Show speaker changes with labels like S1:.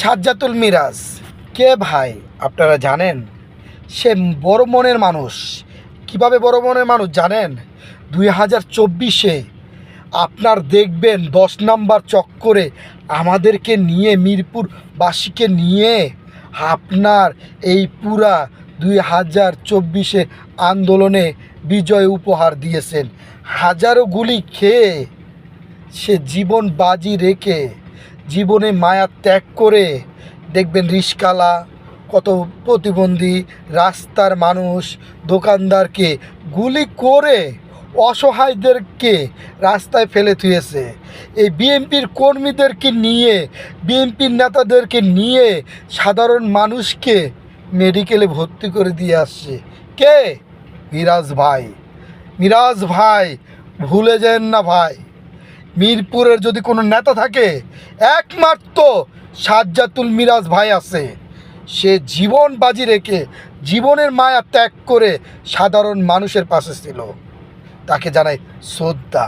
S1: সাজ্জাতুল মিরাজ কে ভাই? আপনারা জানেন সে বড় মনের মানুষ। কিভাবে বড় মনের মানুষ জানেন? 2024-এ আপনার দেখবেন 10 নাম্বার চক্করে আমাদেরকে নিয়ে, মিরপুরবাসীকে নিয়ে আপনার এই পুরা 2024-এ আন্দোলনে বিজয় উপহার দিয়েছেন। হাজারো গুলি খেয়ে সে জীবন বাজি রেখে, জীবনে মায়া ত্যাগ করে দেখবেন রিস্কালা, কত প্রতিবন্ধী, রাস্তার মানুষ, দোকানদারকে গুলি করে অসহায়দেরকে রাস্তায় ফেলে থুয়েছে। এই বিএনপির কর্মীদেরকে নিয়ে, বিএনপির নেতাদেরকে নিয়ে সাধারণ মানুষকে মেডিকেলে ভর্তি করে দিয়ে আসছে কে? মিরাজ ভাই। মিরাজ ভাই, ভুলে যান না ভাই। মিরপুরের যদি কোনো নেতা থাকে, একমাত্র সাজ্জাতুল মিরাজ ভাই আছে। সে জীবন বাজি রেখে, জীবনের মায়া ত্যাগ করে সাধারণ মানুষের পাশে ছিল। তাকে জানাই শ্রদ্ধা।